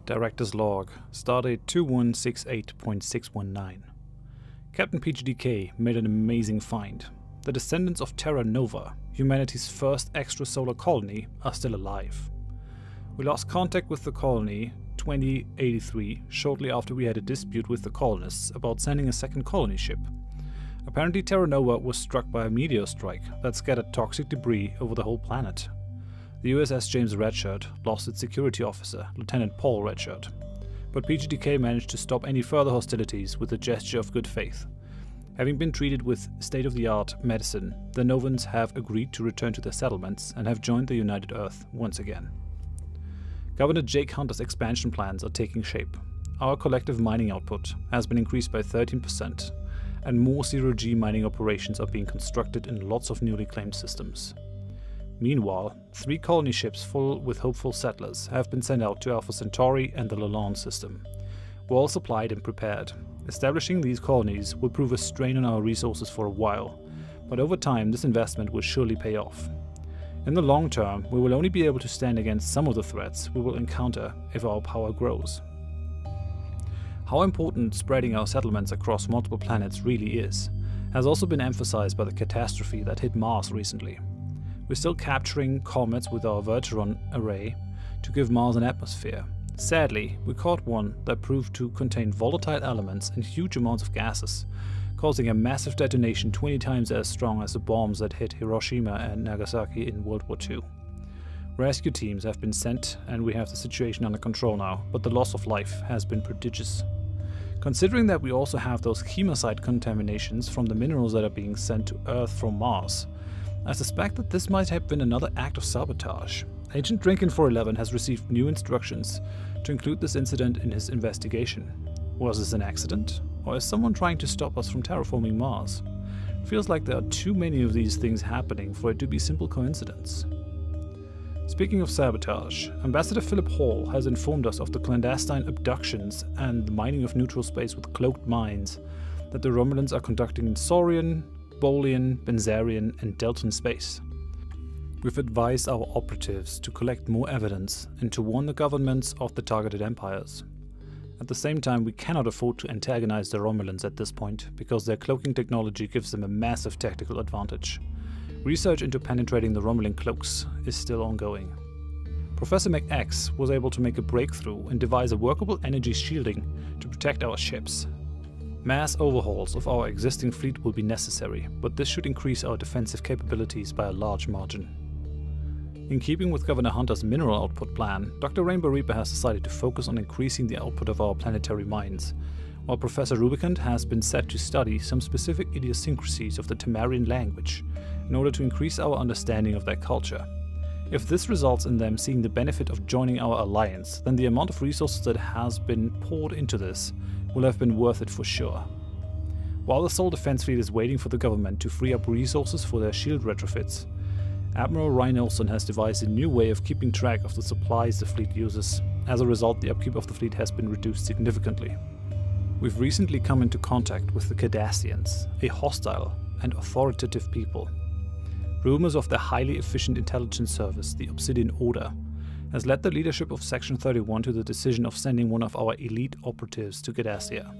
Director's Log, Stardate 2168.619. Captain PGDK made an amazing find. The descendants of Terra Nova, humanity's first extrasolar colony, are still alive. We lost contact with the colony 2083 shortly after we had a dispute with the colonists about sending a second colony ship. Apparently Terra Nova was struck by a meteor strike that scattered toxic debris over the whole planet. The USS James Redshirt lost its security officer, Lieutenant Paul Redshirt, but PGDK managed to stop any further hostilities with a gesture of good faith. Having been treated with state-of-the-art medicine, the Novans have agreed to return to their settlements and have joined the United Earth once again. Governor Jake Hunter's expansion plans are taking shape. Our collective mining output has been increased by 13%, and more zero-G mining operations are being constructed in lots of newly claimed systems. Meanwhile, 3 colony ships full with hopeful settlers have been sent out to Alpha Centauri and the Lalande system, well supplied and prepared. Establishing these colonies will prove a strain on our resources for a while, but over time this investment will surely pay off. In the long term, we will only be able to stand against some of the threats we will encounter if our power grows. How important spreading our settlements across multiple planets really is has also been emphasized by the catastrophe that hit Mars recently. We're still capturing comets with our Verteron array to give Mars an atmosphere. Sadly, we caught one that proved to contain volatile elements and huge amounts of gases, causing a massive detonation 20 times as strong as the bombs that hit Hiroshima and Nagasaki in World War II. Rescue teams have been sent and we have the situation under control now, but the loss of life has been prodigious. Considering that we also have those chemocyte contaminations from the minerals that are being sent to Earth from Mars, I suspect that this might have been another act of sabotage. Agent Drinkin411 has received new instructions to include this incident in his investigation. Was this an accident? Or is someone trying to stop us from terraforming Mars? It feels like there are too many of these things happening for it to be simple coincidence. Speaking of sabotage, Ambassador Philip Hall has informed us of the clandestine abductions and the mining of neutral space with cloaked mines that the Romulans are conducting in Saurian, Bolian, Benzarian and Delton space. We've advised our operatives to collect more evidence and to warn the governments of the targeted empires. At the same time, we cannot afford to antagonize the Romulans at this point, because their cloaking technology gives them a massive tactical advantage. Research into penetrating the Romulan cloaks is still ongoing. Professor McX was able to make a breakthrough and devise a workable energy shielding to protect our ships. Mass overhauls of our existing fleet will be necessary, but this should increase our defensive capabilities by a large margin. In keeping with Governor Hunter's mineral output plan, Dr. Rainbow Reaper has decided to focus on increasing the output of our planetary mines, while Professor Rubicant has been set to study some specific idiosyncrasies of the Tamarian language in order to increase our understanding of their culture. If this results in them seeing the benefit of joining our alliance, then the amount of resources that has been poured into this will have been worth it for sure. While the Sol Defense Fleet is waiting for the government to free up resources for their shield retrofits, Admiral Ryan Olson has devised a new way of keeping track of the supplies the fleet uses. As a result, the upkeep of the fleet has been reduced significantly. We've recently come into contact with the Cardassians, a hostile and authoritative people. Rumors of their highly efficient intelligence service, the Obsidian Order, has led the leadership of Section 31 to the decision of sending one of our elite operatives to Cardassia.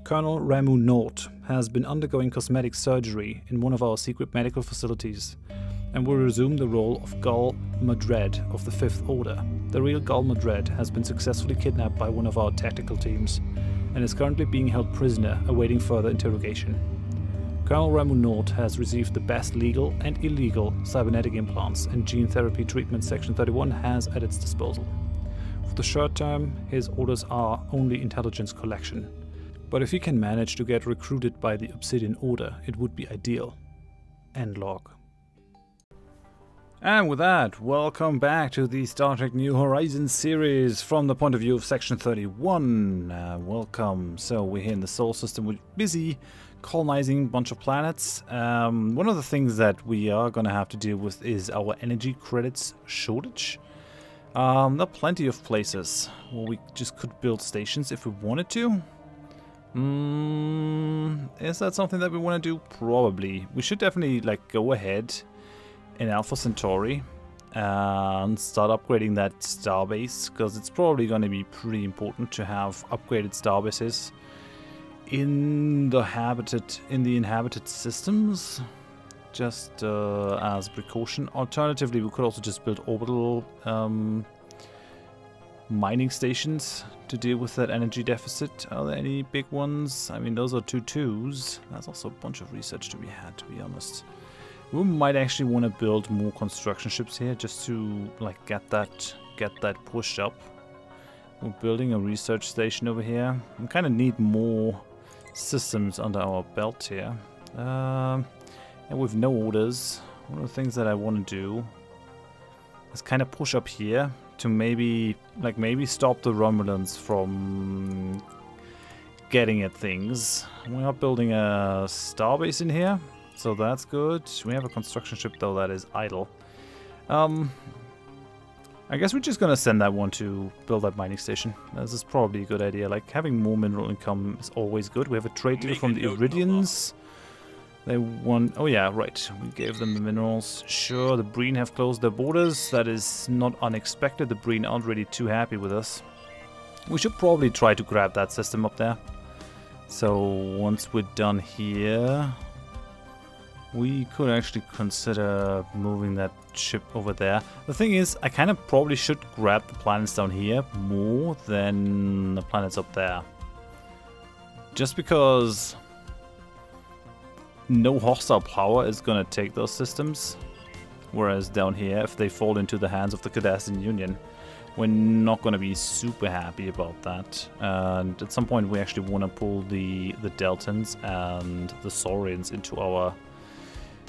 Colonel Ramu Nort has been undergoing cosmetic surgery in one of our secret medical facilities and will resume the role of Gul Madred of the Fifth Order. The real Gul Madred has been successfully kidnapped by one of our tactical teams and is currently being held prisoner awaiting further interrogation. Colonel Ramu Nort has received the best legal and illegal cybernetic implants and gene therapy treatment Section 31 has at its disposal. For the short term, his orders are only intelligence collection, but if he can manage to get recruited by the Obsidian Order, it would be ideal. End log. And with that, welcome back to the Star Trek New Horizons series from the point of view of Section 31. Welcome. So we're here in the Sol system, we're busy colonizing a bunch of planets. One of the things that we are going to have to deal with is our energy credits shortage. There are plenty of places where we just could build stations if we wanted to. Is that something that we want to do? Probably. We should definitely go ahead in Alpha Centauri and start upgrading that starbase, because it's probably going to be pretty important to have upgraded starbases in the inhabited systems, just as precaution. Alternatively, we could also just build orbital mining stations to deal with that energy deficit. Are there any big ones? I mean, those are 2 2s. There's also a bunch of research to be had, to be honest. We might actually want to build more construction ships here, just to like get that pushed up. We're building a research station over here. We kind of need more systems under our belt here. And with no orders, one of the things that I want to do is kind of push up here to maybe stop the Romulans from getting at things. We are building a starbase in here, so that's good. We have a construction ship though that is idle. I guess we're just gonna send that one to build that mining station. This is probably a good idea. Like, having more mineral income is always good. We have a trade deal from the Iridians. They want... Oh yeah, right. We gave them the minerals. Sure, the Breen have closed their borders. That is not unexpected. The Breen aren't really too happy with us. We should probably try to grab that system up there. So once we're done here, we could actually consider moving that ship over there. The thing is, I kind of probably should grab the planets down here more than the planets up there. Just because no hostile power is going to take those systems. Whereas down here, if they fall into the hands of the Cardassian Union, we're not going to be super happy about that. And at some point we actually want to pull the Deltans and the Saurians into our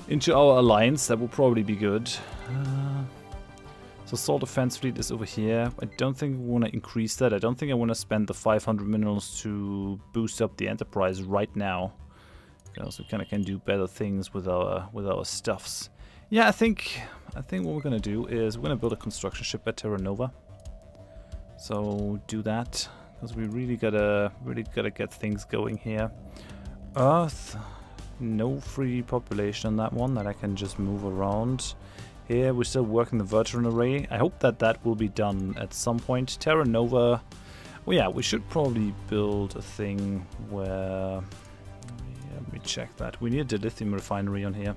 alliance. That will probably be good. So Assault Defense Fleet is over here. I don't think we want to increase that. I don't think I want to spend the 500 minerals to boost up the Enterprise right now. Because we kind of can do better things with our stuffs. Yeah, I think what we're gonna do is we're gonna build a construction ship at Terra Nova. So do that, because we really gotta get things going here. Earth, no free population on that one that I can just move around. Here we're still working the Vertran array. I hope that will be done at some point. Terra Nova. Well, yeah, we should probably build a thing where. Let me check that. We need a dilithium refinery on here.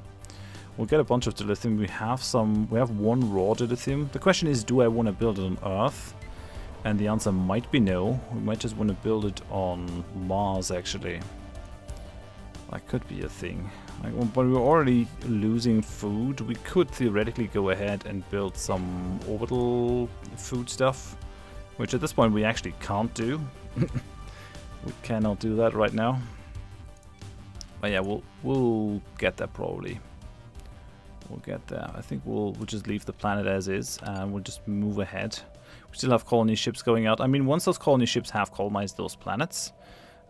We'll get a bunch of dilithium. We have one raw dilithium. The question is, do I want to build it on Earth? And the answer might be no. We might just want to build it on Mars, actually. That could be a thing. But we're already losing food. We could theoretically go ahead and build some orbital food stuff, which at this point we actually can't do. We cannot do that right now. But yeah, we'll get there probably. We'll get there. I think we'll just leave the planet as is and we'll just move ahead. We still have colony ships going out. I mean, once those colony ships have colonized those planets,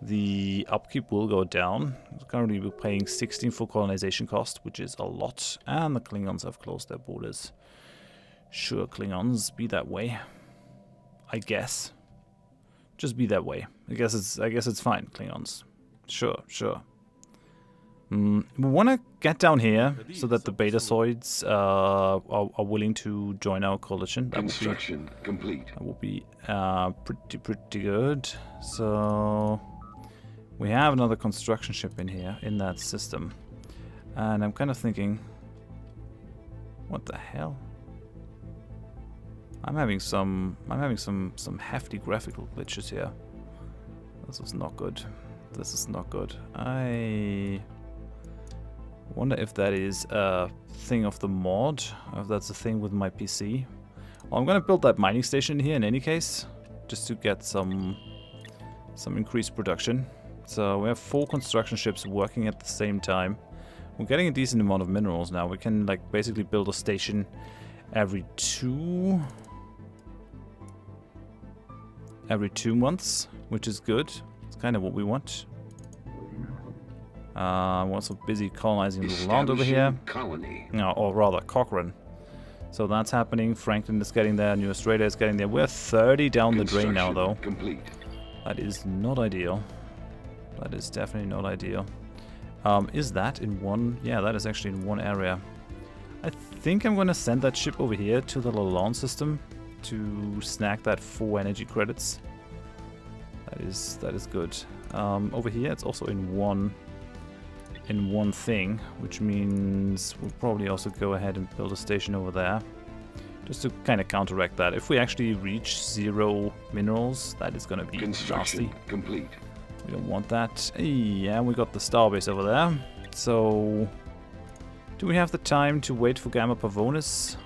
the upkeep will go down. Currently we're paying 16 for colonization cost, which is a lot. And the Klingons have closed their borders. Sure, Klingons, be that way. I guess. Just be that way. I guess it's fine, Klingons. Sure. We want to get down here so that the Betazoids are willing to join our coalition. Construction complete. That will be pretty good. So we have another construction ship in here in that system, and I'm kind of thinking, what the hell? I'm having some hefty graphical glitches here. This is not good. This is not good. I wonder if that is a thing of the mod, or if that's a thing with my PC. Well, I'm gonna build that mining station here in any case, just to get some increased production. So we have 4 construction ships working at the same time. We're getting a decent amount of minerals now. We can like basically build a station every 2 months, which is good. It's kind of what we want. I'm also busy colonizing the land over here. Colony. No, or rather, Cochrane. So that's happening. Franklin is getting there. New Australia is getting there. We're 30 down the drain now, though. Complete. That is not ideal. That is definitely not ideal. Is that in one? Yeah, that is actually in one area. I think I'm gonna send that ship over here to the Lalonde system to snag that 4 energy credits. That is good. Over here it's also in one thing, which means we'll probably also go ahead and build a station over there. Just to kind of counteract that. If we actually reach 0 minerals, that is gonna be nasty. Complete. We don't want that. Yeah, we got the Starbase over there. So, do we have the time to wait for Gamma Pavonis?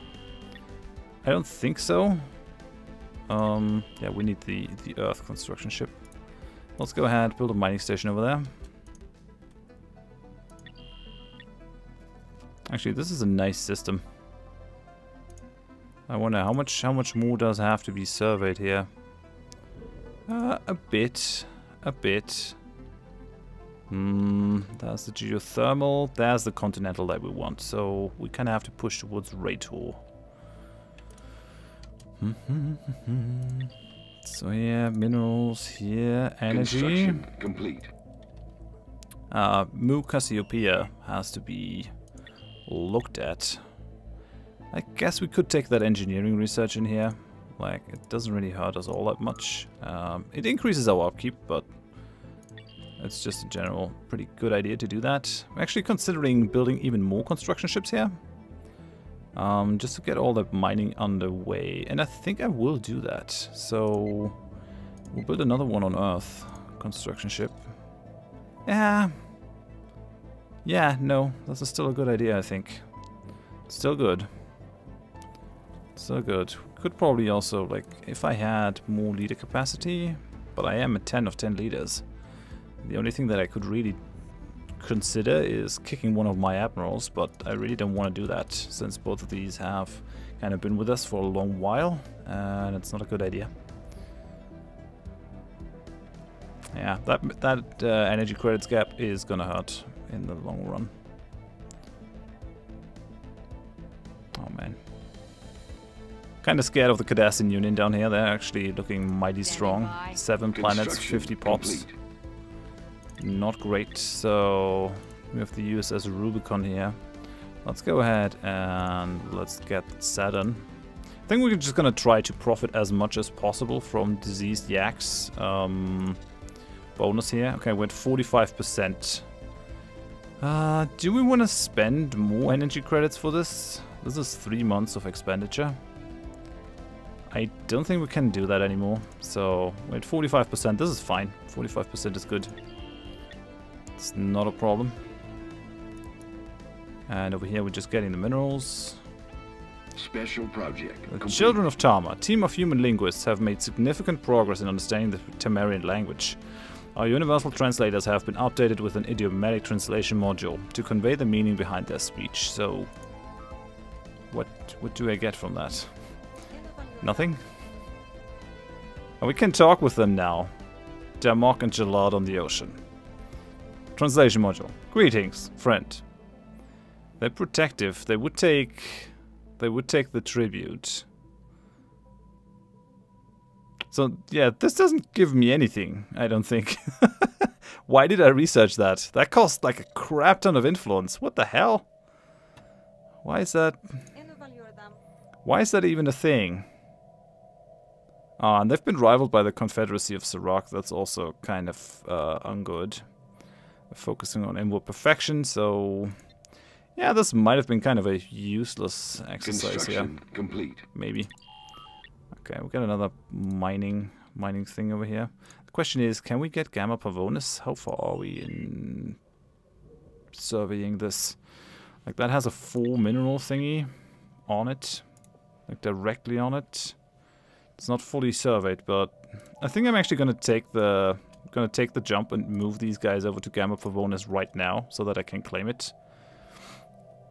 I don't think so. Yeah, we need the Earth construction ship. Let's go ahead, build a mining station over there. Actually, this is a nice system. I wonder how much more does have to be surveyed here. A bit. There's the geothermal. There's the continental that we want. So we kind of have to push towards Raytor. So yeah, minerals here, energy. Construction complete. Mu Cassiopeia has to be looked at. I guess we could take that engineering research in here. Like, it doesn't really hurt us all that much. It increases our upkeep, but it's just a general pretty good idea to do that. I'm actually considering building even more construction ships here. Just to get all the mining underway. And I think I will do that. So, we'll build another one on Earth. Construction ship. Yeah, no, that's still a good idea, I think. Still good. So good. Could probably also, like, if I had more leader capacity, but I am at 10 of 10 leaders. The only thing that I could really consider is kicking one of my admirals, but I really don't want to do that, since both of these have kind of been with us for a long while, and it's not a good idea. Yeah, that energy credits gap is gonna hurt in the long run. Oh man. Kind of scared of the Cardassian Union down here. They're actually looking mighty strong. 7 planets, 50 pops. Complete. Not great. So we have the USS Rubicon here. Let's go ahead and let's get Saturn. I think we're just gonna try to profit as much as possible from diseased yaks. Bonus here. Okay, we're at 45%. Do we want to spend more energy credits for this? This is 3 months of expenditure. I don't think we can do that anymore. So, we're at 45%. This is fine. 45% is good. It's not a problem. And over here, we're just getting the minerals. Special project. The complete. Children of Tama, a team of human linguists, have made significant progress in understanding the Tamarian language. Our universal translators have been updated with an idiomatic translation module to convey the meaning behind their speech. So, what do I get from that? Nothing? Oh, we can talk with them now. Damok and Jalad on the ocean. Translation module. Greetings, friend. They're protective. They would take the tribute. So, yeah, this doesn't give me anything, I don't think. Why did I research that? That cost like a crap ton of influence. What the hell? Why is that? Why is that even a thing? And they've been rivaled by the Confederacy of Serac. That's also kind of ungood. They're focusing on inward perfection, so... Yeah, this might have been kind of a useless exercise here. Complete. Maybe. Okay, we got another mining thing over here. The question is, can we get Gamma Pavonis? How far are we in surveying this? Like, that has a full mineral thingy on it. Like, directly on it. It's not fully surveyed, but I think I'm actually gonna take the jump and move these guys over to Gamma Pavonis right now, so that I can claim it.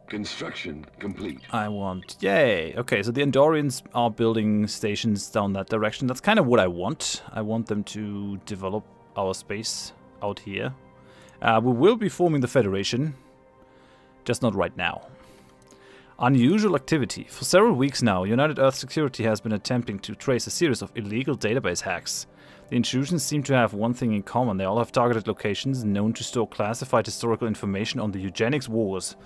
Construction complete. I want... Yay! Okay, so the Andorians are building stations down that direction. That's kind of what I want. I want them to develop our space out here. We will be forming the Federation, just not right now. Unusual activity. For several weeks now, United Earth Security has been attempting to trace a series of illegal database hacks. The intrusions seem to have one thing in common. They all have targeted locations known to store classified historical information on the eugenics wars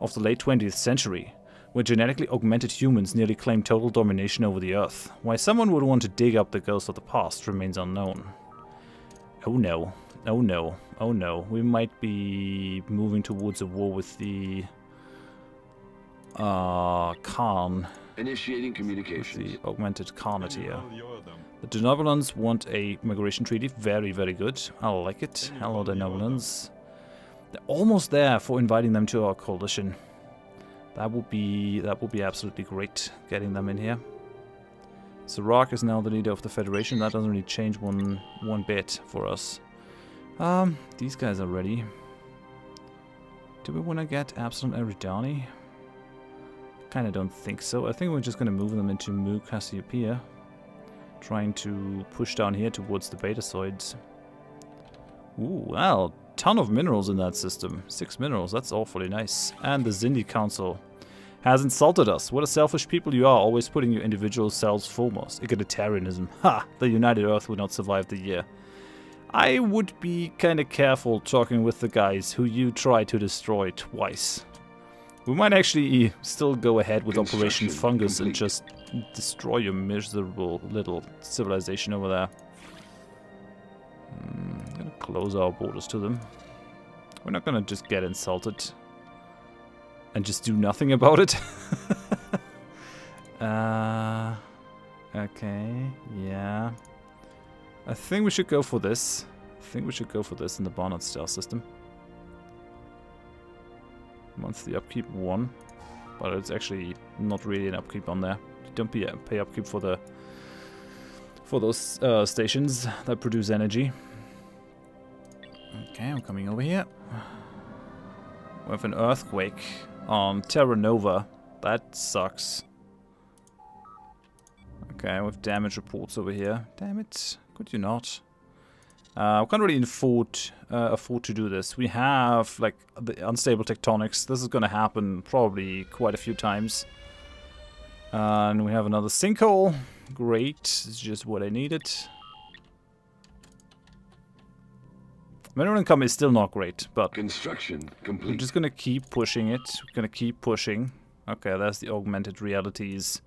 of the late 20th century. where genetically augmented humans nearly claim total domination over the Earth. Why someone would want to dig up the ghosts of the past remains unknown. Oh no. Oh no. Oh no. We might be moving towards a war with the Khaaaaaan. Initiating communications. The augmented Khaaaaaan here. The Denovolans want a migration treaty. Very, very good. I like it. Hello, Denovolans. They're almost there for inviting them to our coalition. That would be absolutely great, getting them in here. Sirach is now the leader of the Federation. That doesn't really change one bit for us. These guys are ready. Do we want to get Absalom Eridani? Kinda don't think so. I think we're just gonna move them into Mu Cassiopeia. Trying to push down here towards the Betazoids. Ooh, well, ton of minerals in that system. 6 minerals, that's awfully nice. And the Zindi Council has insulted us. What a selfish people you are, always putting your individual selves foremost. Egalitarianism. Ha! The United Earth would not survive the year. I would be kinda careful talking with the guys who you tried to destroy twice. We might actually still go ahead with Operation Fungus complete. And just destroy your miserable little civilization over there. I'm gonna close our borders to them. We're not gonna just get insulted and just do nothing about it. Okay, yeah. I think we should go for this. I think we should go for this in the Barnard Star system. Monthly upkeep 1, but it's actually not really an upkeep on there. You don't pay upkeep for those stations that produce energy. Okay, I'm coming over here. We have an earthquake on Terra Nova. That sucks. Okay, we have damage reports over here. Damn it, could you not? We can't really afford to do this. We have, like, the unstable tectonics. This is going to happen probably quite a few times. And we have another sinkhole. Great. It's just what I needed. Mineral income is still not great, but construction complete. We're just going to keep pushing it. We're going to keep pushing. Okay, that's the augmented realities.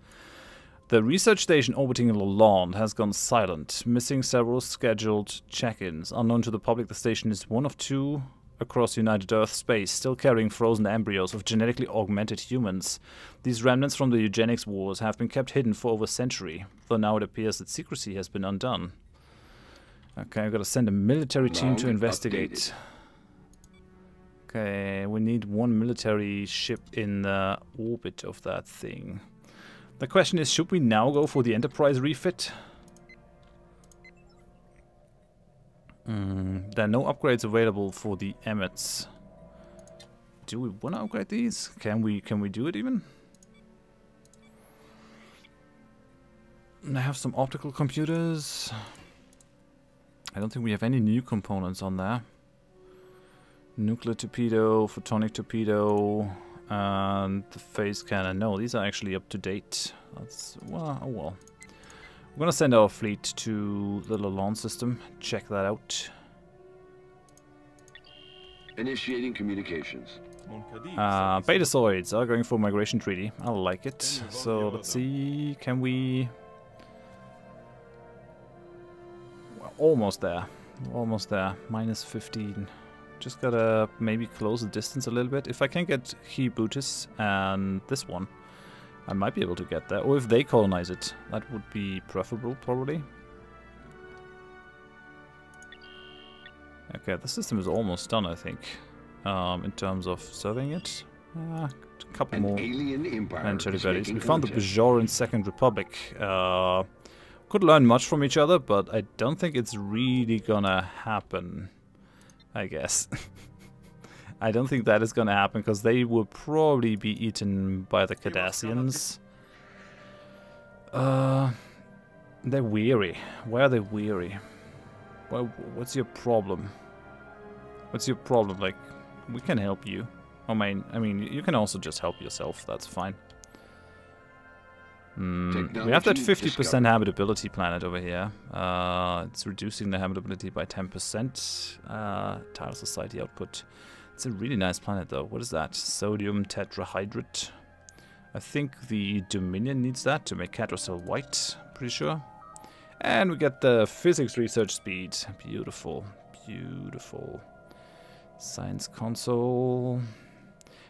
The research station orbiting Lalonde has gone silent, missing several scheduled check-ins. Unknown to the public, the station is one of 2 across United Earth space, still carrying frozen embryos of genetically augmented humans. These remnants from the eugenics wars have been kept hidden for over a century, though now it appears that secrecy has been undone. Okay, I've got to send a military team to investigate. Okay, we need 1 military ship in the orbit of that thing. The question is, should we now go for the Enterprise refit? There are no upgrades available for the Emmets. Do we want to upgrade these? Can we do it even? I have some optical computers. I don't think we have any new components on there. Nuclear torpedo, photonic torpedo, and the phase cannon. No, these are actually up to date. That's, well, oh well. We're gonna send our fleet to the Lalonde system. Check that out. Initiating communications. Betazoids are going for migration treaty. I like it. So let's see. Can we? Well, almost there. Almost there. Minus 15. Just gotta maybe close the distance a little bit. If I can get Khaaaaaan and this one, I might be able to get there. Or if they colonize it, that would be preferable, probably. Okay, the system is almost done, I think, in terms of surveying it. A couple more planetary bodies. We found the Bajoran Second Republic. Could learn much from each other, but I don't think it's really gonna happen, I guess. I don't think that is gonna happen, because they will probably be eaten by the Cardassians. They're weary. Why are they weary? Well, what's your problem? What's your problem? Like, we can help you. I mean, you can also just help yourself. That's fine. We have that 50% habitability planet over here. It's reducing the habitability by 10%. Tile society output. It's a really nice planet, though. What is that? Sodium tetrahydrate. I think the Dominion needs that to make Cardassia white, pretty sure. And we get the physics research speed. Beautiful, beautiful. Science console.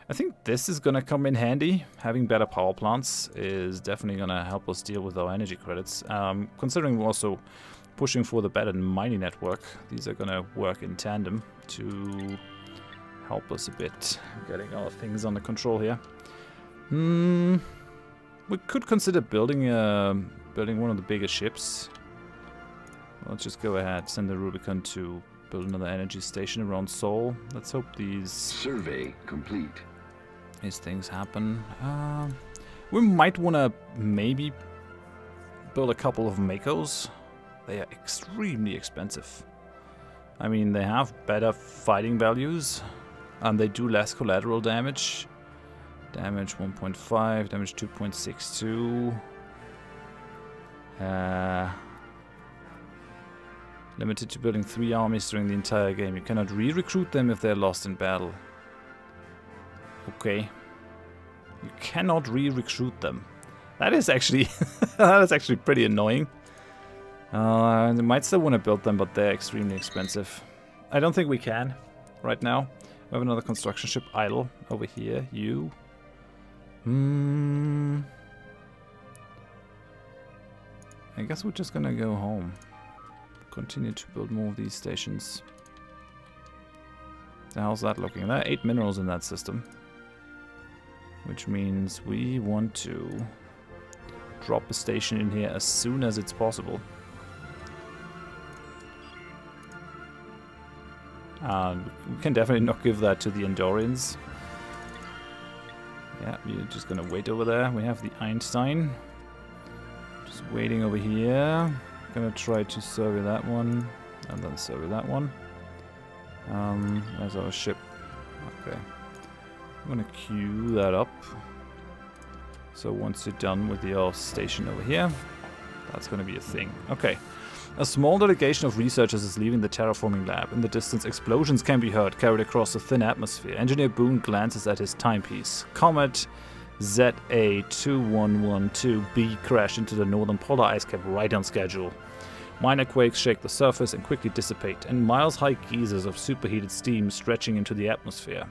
I think this is gonna come in handy. Having better power plants is definitely gonna help us deal with our energy credits. Considering we're also pushing for the better mining network, these are gonna work in tandem to help us a bit getting our things under control here. We could consider building one of the bigger ships. Let's just go ahead, send the Rubicon to build another energy station around Sol. Let's hope these survey complete. These things happen. We might want to maybe build a couple of Makos. They are extremely expensive. I mean, they have better fighting values, and they do less collateral damage. Damage 1.5, damage 2.62. Limited to building 3 armies during the entire game. You cannot re-recruit them if they're lost in battle. Okay. You cannot re-recruit them. That is actually that is actually pretty annoying. They might still want to build them, but they're extremely expensive. I don't think we can right now. We have another construction ship idle over here. You. I guess we're just gonna go home. Continue to build more of these stations. How's that looking? There are 8 minerals in that system. Which means we want to drop a station in here as soon as it's possible. We can definitely not give that to the Andorians. Yeah, we're just gonna wait over there. We have the Einstein. Just waiting over here. Gonna try to survey that one, and then survey that one. There's our ship. Okay. I'm gonna queue that up. So once you're done with your station over here, that's gonna be a thing. Okay. A small delegation of researchers is leaving the terraforming lab. In the distance, explosions can be heard, carried across the thin atmosphere. Engineer Boone glances at his timepiece. Comet ZA2112b crashed into the northern polar ice cap right on schedule. Minor quakes shake the surface and quickly dissipate, and miles-high geysers of superheated steam stretching into the atmosphere.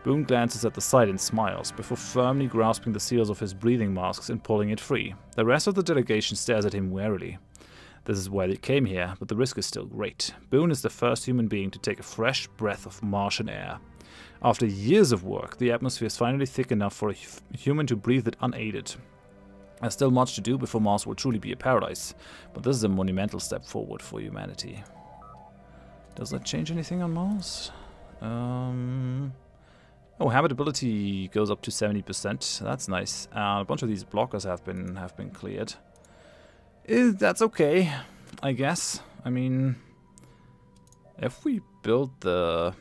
Boone glances at the sight and smiles, before firmly grasping the seals of his breathing masks and pulling it free. The rest of the delegation stares at him warily. This is why they came here, but the risk is still great. Boone is the first human being to take a fresh breath of Martian air. After years of work, the atmosphere is finally thick enough for a human to breathe it unaided. There's still much to do before Mars will truly be a paradise, but this is a monumental step forward for humanity. Does that change anything on Mars? Oh, habitability goes up to 70%. That's nice. A bunch of these blockers have been cleared. That's okay, I guess. I mean, if we build the...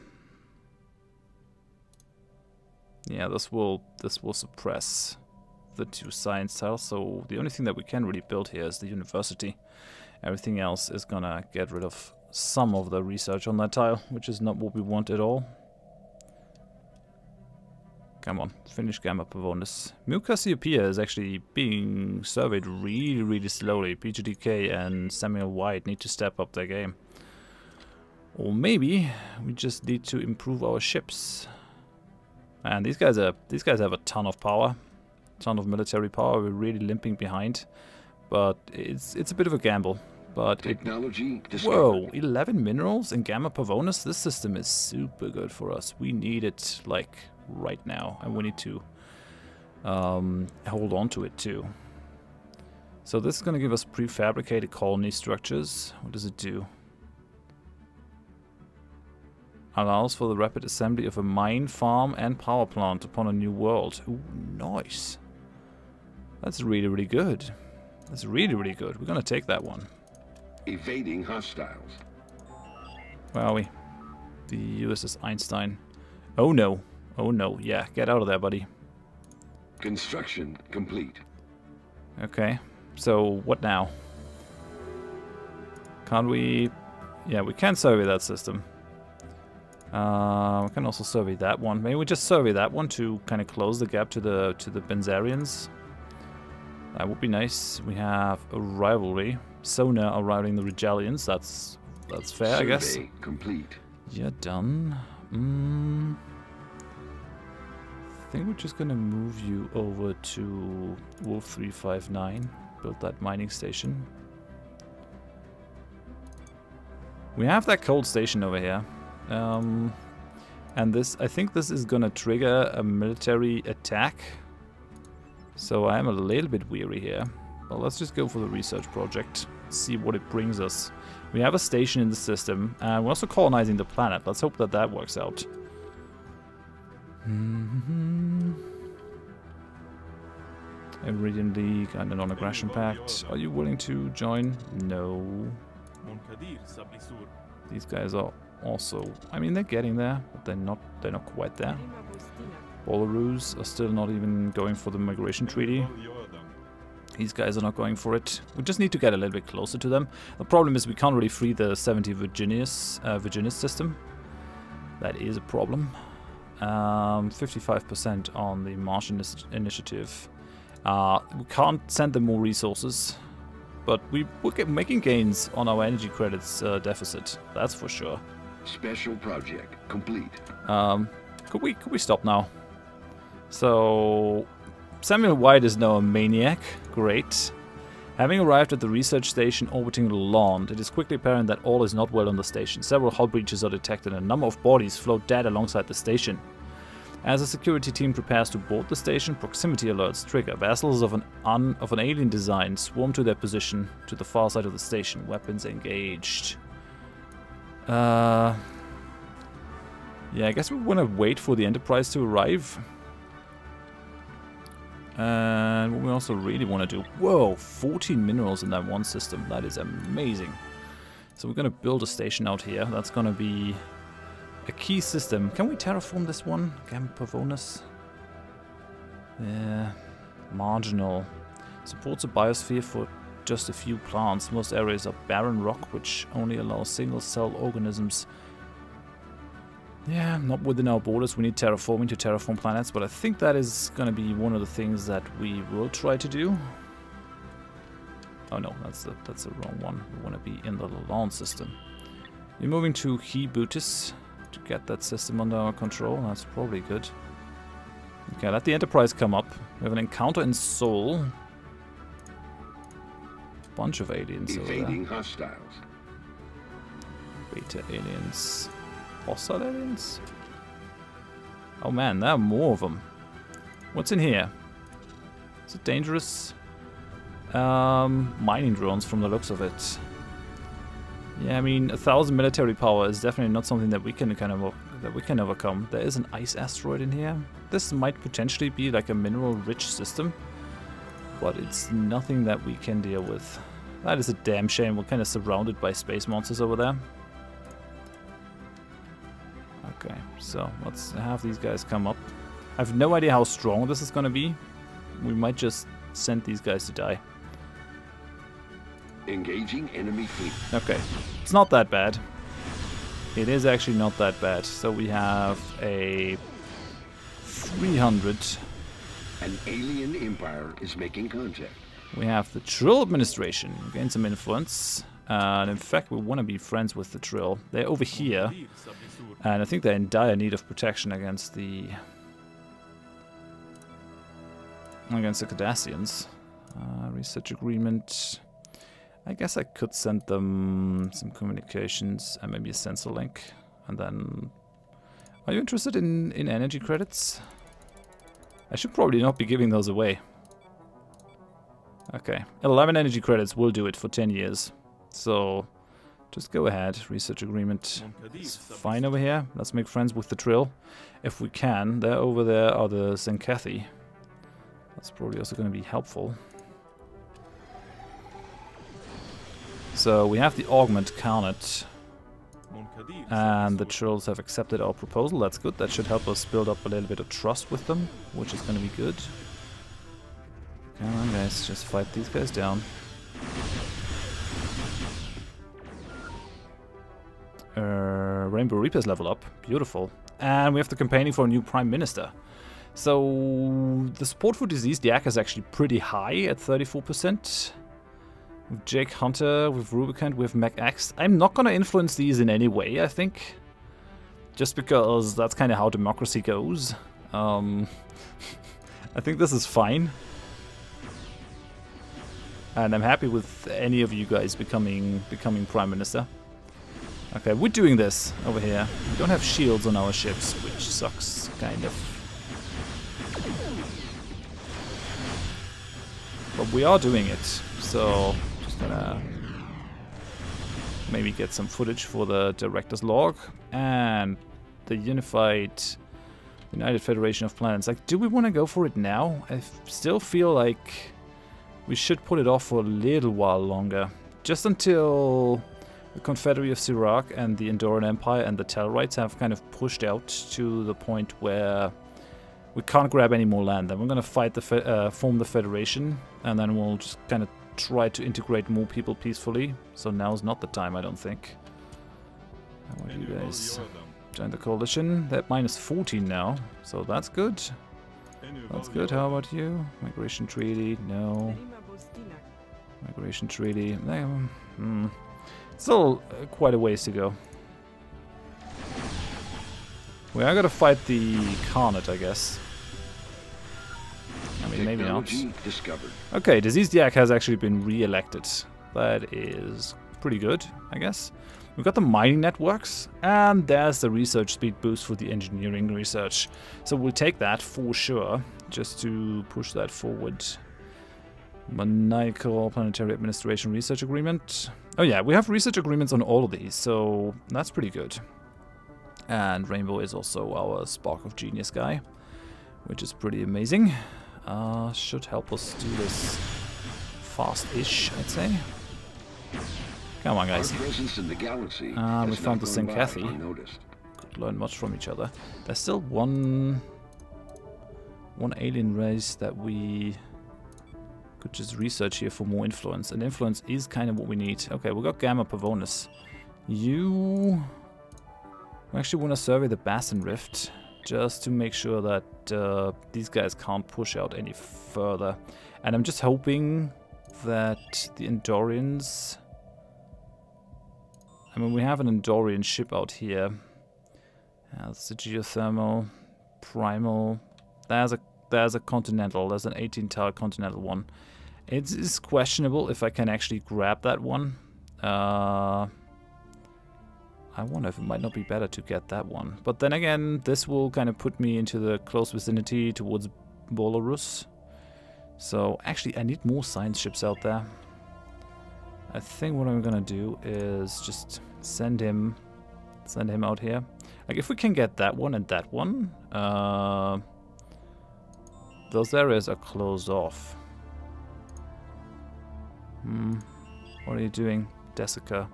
Yeah, this will suppress the 2 science tiles, so the only thing that we can really build here is the university. Everything else is gonna get rid of some of the research on that tile, which is not what we want at all. Come on, finish Gamma Pavonis. Mu Cassiopeia is actually being surveyed really slowly. PGDK and Samuel White need to step up their game. Or maybe we just need to improve our ships. And these guys have a ton of power, ton of military power. We're really limping behind, but it's a bit of a gamble. But technology whoa, 11 minerals in Gamma Pavonis. This system is super good for us. We need it like right now, and we need to hold on to it too. So this is going to give us prefabricated colony structures. What does it do? Allows for the rapid assembly of a mine, farm, and power plant upon a new world. Ooh, nice. That's really good. That's really good. We're going to take that one. Evading hostiles. Where are we? The USS Einstein. Oh no. Oh no. Yeah, get out of there, buddy. Construction complete. Okay. So, what now? Can't we... Yeah, we can survey that system. We can also survey that one. Maybe we just survey that one to kind of close the gap to the Benzarians. That would be nice. We have a rivalry. Sona are routing the Regalians. That's fair, I guess. Survey complete. Yeah, done. I think we're just gonna move you over to Wolf 359. Build that mining station. We have that cold station over here. And this, I think this is gonna trigger a military attack. So I am a little bit weary here. But let's just go for the research project. See what it brings us. We have a station in the system, and we're also colonizing the planet. Let's hope that that works out. Iridian League and a non-aggression pact. Are you willing to join? No. These guys are also, I mean, they're getting there, but they're not quite there. Belarus are still not even going for the migration treaty. These guys are not going for it. We just need to get a little bit closer to them. The problem is we can't really free the 70 Virginius system. That is a problem. 55% on the March initiative. We can't send them more resources, but we're making gains on our energy credits deficit. That's for sure. Special project complete. Could we stop now? So Samuel White is now a maniac. Great. Having arrived at the research station orbiting Lalonde, it is quickly apparent that all is not well on the station. Several hull breaches are detected and a number of bodies float dead alongside the station. As a security team prepares to board the station, proximity alerts trigger. Vessels of an alien design swarm to their position to the far side of the station. Weapons engaged. Yeah, I guess we want to wait for the Enterprise to arrive. And what we also really want to do... Whoa, 14 minerals in that one system. That is amazing. So we're going to build a station out here. That's going to be a key system. Can we terraform this one? Gamma Pavonis? Yeah, marginal. Supports a biosphere for just a few plants. Most areas are barren rock, which only allows single-cell organisms. Yeah, not within our borders. We need terraforming to terraform planets, but I think that is going to be one of the things that we will try to do. Oh no, that's the wrong one. We want to be in the Lalonde system. We're moving to Khaaaaaan to get that system under our control. That's probably good. Okay, let the Enterprise come up. We have an encounter in Seoul. Bunch of aliens over there. Evading hostiles. Beta aliens. Hostile aliens? Oh man, there are more of them. What's in here? Is it dangerous? Mining drones from the looks of it. Yeah, I mean, 1,000 military power is definitely not something that we can overcome. There is an ice asteroid in here. This might potentially be like a mineral-rich system, but it's nothing that we can deal with. That is a damn shame. We're kind of surrounded by space monsters over there. Okay, so let's have these guys come up. I have no idea how strong this is going to be. We might just send these guys to die. Engaging enemy fleet. Okay, it's not that bad. It is actually not that bad. So we have a 300. An alien empire is making contact. We have the Trill administration. Gain some influence. And in fact, we want to be friends with the Trill. They're over here. And I think they're in dire need of protection against the Cardassians. Research agreement. I guess I could send them some communications and maybe a sensor link. And then... Are you interested in energy credits? I should probably not be giving those away. Okay. 11 energy credits will do it for 10 years. So... Just go ahead, research agreement. It's fine over here. Let's make friends with the Trill. If we can. They're over there are the Zenkathi. That's probably also going to be helpful. So we have the Augment Carnet. And the Trills have accepted our proposal. That's good. That should help us build up a little bit of trust with them, which is going to be good. Come on guys, just fight these guys down. Rainbow Reapers level up. Beautiful. And we have the campaigning for a new Prime Minister. So the support for Diseased Yak is actually pretty high at 34%. With Jake Hunter, with Rubicant, with MacX. I'm not gonna influence these in any way, I think. Just because that's kind of how democracy goes. I think this is fine. And I'm happy with any of you guys becoming Prime Minister. Okay, we're doing this over here. We don't have shields on our ships, which sucks, kind of. But we are doing it, so just gonna maybe get some footage for the director's log and the United Federation of Planets. Like, do we want to go for it now? I still feel like we should put it off for a little while longer, just until the Confederacy of Sirac and the Andorran Empire and the Tellarites have kind of pushed out to the point where we can't grab any more land. Then we're going to fight the form the Federation, and then we'll just kind of try to integrate more people peacefully. So now's not the time, I don't think. How about you guys? Join the coalition. They're at -14 now, so that's good. That's good. How about you? Migration treaty? No. Migration treaty? Still quite a ways to go. We are gonna fight the Carnate, I guess. I mean, maybe not. Okay, Diseased Yak has actually been re-elected. That is pretty good, I guess. We've got the mining networks, and there's the research speed boost for the engineering research. So we'll take that for sure, just to push that forward. Maniacal Planetary Administration Research Agreement. Oh yeah, we have research agreements on all of these, so that's pretty good. And Rainbow is also our Spark of Genius guy, which is pretty amazing. Should help us do this fast-ish, I'd say. Come on, guys. We found the Senkathi. Could learn much from each other. There's still one alien race that we could just research here for more influence. And influence is kind of what we need. Okay, we got Gamma Pavonis. We actually want to survey the Bassin Rift, just to make sure that these guys can't push out any further. And I'm just hoping that the Andorians... I mean, we have an Andorian ship out here. That's the geothermal, primal. There's a continental. There's an 18-tower continental one. It is questionable if I can actually grab that one. I wonder if it might not be better to get that one. But then again, this will kind of put me into the close vicinity towards Belarus. So actually, I need more science ships out there. I think what I'm gonna do is just send him out here. Like, if we can get that one and that one, those areas are closed off. What are you doing, Desica?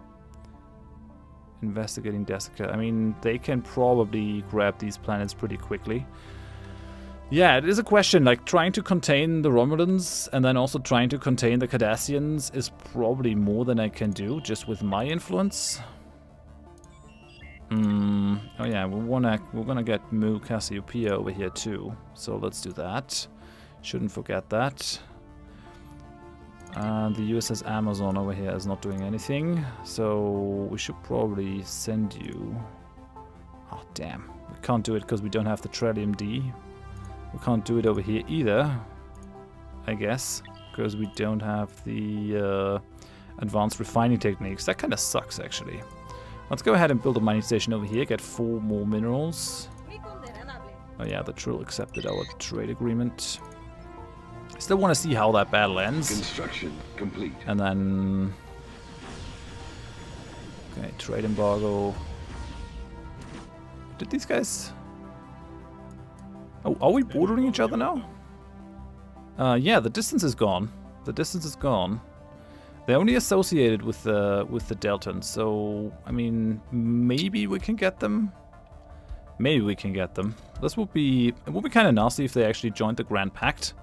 Investigating Desica. I mean, they can probably grab these planets pretty quickly. Yeah, it is a question, like, trying to contain the Romulans and then also trying to contain the Cardassians is probably more than I can do, just with my influence. Oh yeah, we're gonna get Mu Cassiopeia over here too, so let's do that. Shouldn't forget that. The USS Amazon over here is not doing anything, so we should probably send you... Oh damn, we can't do it because we don't have the Trellium D. We can't do it over here either, I guess, because we don't have the advanced refining techniques. That kind of sucks, actually. Let's go ahead and build a mining station over here, get 4 more minerals. Oh yeah, the Trill accepted our trade agreement. I still want to see how that battle ends. Construction complete. And then... Okay, trade embargo. Did these guys... Oh, are we bordering each other now? Yeah, the distance is gone. The distance is gone. They're only associated with the Deltans, so I mean, maybe we can get them. Maybe we can get them. This would be kind of nasty if they actually joined the Grand Pact.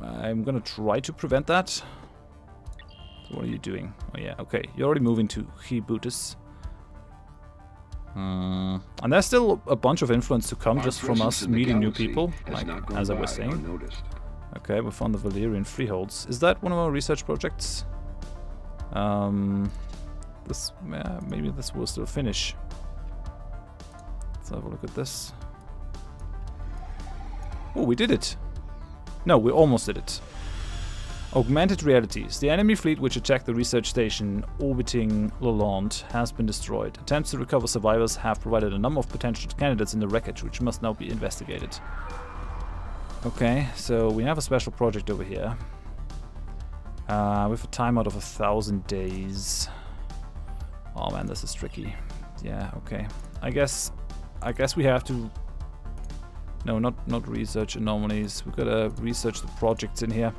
I'm gonna try to prevent that. So what are you doing? Oh yeah, okay. You're already moving to Hibutis. And there's still a bunch of influence to come just from us meeting new people, like as I was saying. Okay, we found the Valerian freeholds. Is that one of our research projects? Maybe this will still finish. Let's have a look at this. Oh, we did it! No, we almost did it. Augmented realities. The enemy fleet which attacked the research station orbiting Lalande has been destroyed. Attempts to recover survivors have provided a number of potential candidates in the wreckage, which must now be investigated. Okay, so we have a special project over here. With a timeout of 1,000 days. Oh man, this is tricky. Yeah, okay. I guess we have to... No, not research anomalies. We've got to research the projects in here.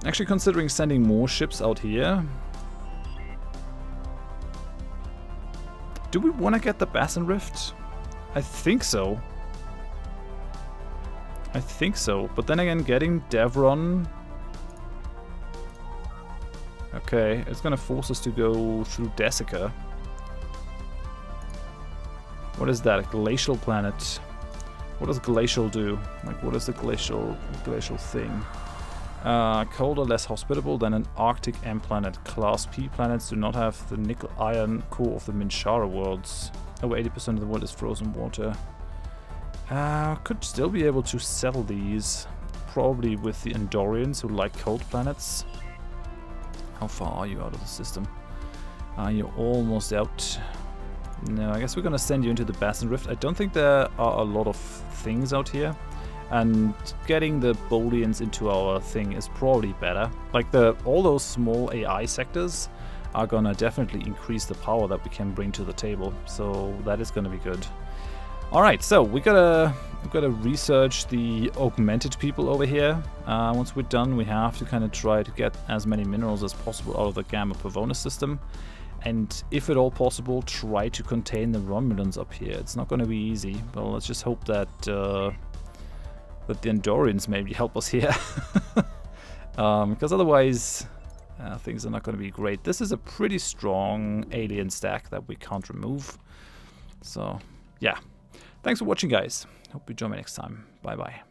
Actually considering sending more ships out here. Do we want to get the Basin Rift? I think so. I think so. But then again, getting Devron... Okay, it's gonna force us to go through Desica. What is that? A glacial planet. What does glacial do? Like, what is the glacial thing? Colder, less hospitable than an Arctic M planet. Class P planets do not have the nickel-iron core of the Minshara worlds. Over 80% of the world is frozen water. Could still be able to settle these. Probably with the Andorians who like cold planets. How far are you out of the system? You're almost out. No, I guess we're gonna send you into the Basin Rift. I don't think there are a lot of things out here. And getting the Bolians into our thing is probably better. Like all those small AI sectors are gonna definitely increase the power that we can bring to the table. So that is gonna be good. Alright, so we gotta research the augmented people over here. Once we're done, we have to kind of try to get as many minerals as possible out of the Gamma Pavonis system. And if at all possible, try to contain the Romulans up here. It's not gonna be easy, but let's just hope that that the Andorians maybe help us here. Because otherwise, things are not gonna be great. This is a pretty strong alien stack that we can't remove. So, yeah. Thanks for watching, guys. Hope you join me next time. Bye-bye.